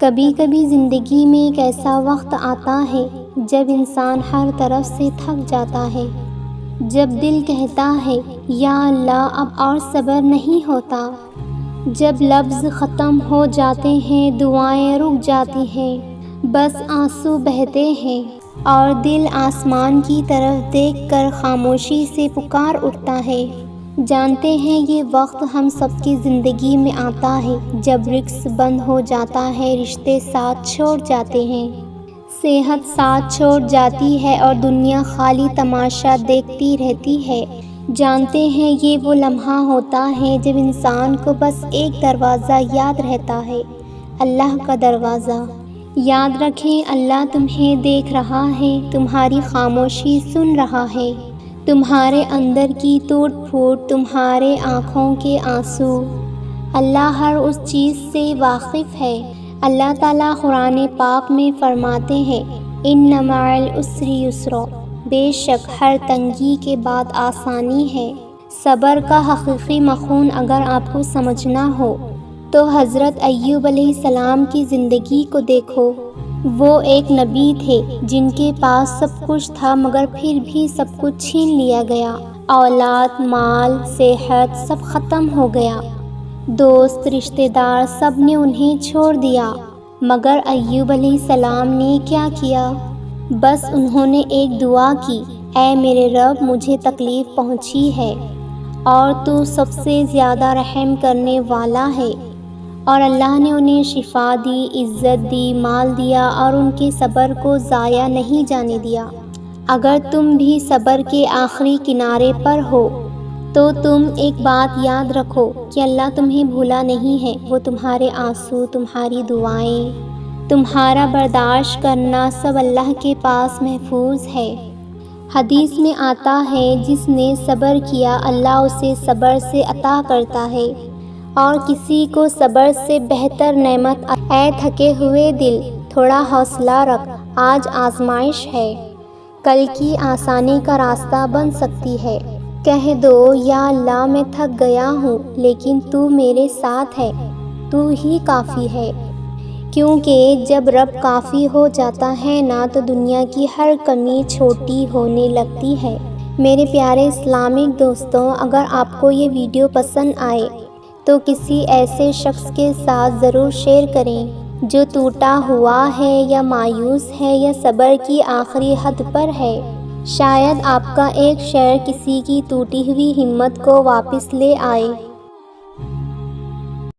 کبھی کبھی زندگی میں ایک ایسا وقت آتا ہے جب انسان ہر طرف سے تھک جاتا ہے، جب دل کہتا ہے یا اللہ اب اور صبر نہیں ہوتا، جب لفظ ختم ہو جاتے ہیں، دعائیں رک جاتی ہیں، بس آنسو بہتے ہیں اور دل آسمان کی طرف دیکھ کر خاموشی سے پکار اٹھتا ہے۔ جانتے ہیں یہ وقت ہم سب کی زندگی میں آتا ہے جب رزق بند ہو جاتا ہے، رشتے ساتھ چھوڑ جاتے ہیں، صحت ساتھ چھوڑ جاتی ہے اور دنیا خالی تماشا دیکھتی رہتی ہے۔ جانتے ہیں یہ وہ لمحہ ہوتا ہے جب انسان کو بس ایک دروازہ یاد رہتا ہے، اللہ کا دروازہ۔ یاد رکھیں اللہ تمہیں دیکھ رہا ہے، تمہاری خاموشی سن رہا ہے، تمہارے اندر کی ٹوٹ پھوٹ، تمہارے آنکھوں کے آنسو۔ اللہ ہر اس چیز سے واقف ہے۔ اللہ تعالیٰ قرآن پاک میں فرماتے ہیں اِنَّ مَعَ الْعُسْرِ یُسْرًا، بے شک ہر تنگی کے بعد آسانی ہے۔ صبر کا حقیقی مفہوم اگر آپ کو سمجھنا ہو تو حضرت ایوب علیہ السلام کی زندگی کو دیکھو۔ وہ ایک نبی تھے جن کے پاس سب کچھ تھا مگر پھر بھی سب کچھ چھین لیا گیا، اولاد، مال، صحت سب ختم ہو گیا، دوست، رشتہ دار سب نے انہیں چھوڑ دیا، مگر ایوب علیہ السلام نے کیا کیا؟ بس انہوں نے ایک دعا کی، اے میرے رب مجھے تکلیف پہنچی ہے اور تو سب سے زیادہ رحم کرنے والا ہے، اور اللہ نے انہیں شفا دی، عزت دی، مال دیا اور ان کے صبر کو ضائع نہیں جانے دیا۔ اگر تم بھی صبر کے آخری کنارے پر ہو تو تم ایک بات یاد رکھو کہ اللہ تمہیں بھولا نہیں ہے، وہ تمہارے آنسو، تمہاری دعائیں، تمہارا برداشت کرنا سب اللہ کے پاس محفوظ ہے۔ حدیث میں آتا ہے جس نے صبر کیا اللہ اسے صبر سے عطا کرتا ہے، اور کسی کو صبر سے بہتر نعمت۔ اے تھکے ہوئے دل تھوڑا حوصلہ رکھ، آج آزمائش ہے، کل کی آسانی کا راستہ بن سکتی ہے۔ کہہ دو یا اللہ میں تھک گیا ہوں لیکن تو میرے ساتھ ہے، تو ہی کافی ہے۔ کیونکہ جب رب کافی ہو جاتا ہے نا تو دنیا کی ہر کمی چھوٹی ہونے لگتی ہے۔ میرے پیارے اسلامک دوستوں، اگر آپ کو یہ ویڈیو پسند آئے تو کسی ایسے شخص کے ساتھ ضرور شیئر کریں جو ٹوٹا ہوا ہے یا مایوس ہے یا صبر کی آخری حد پر ہے۔ شاید آپ کا ایک شیئر کسی کی ٹوٹی ہوئی ہمت کو واپس لے آئے۔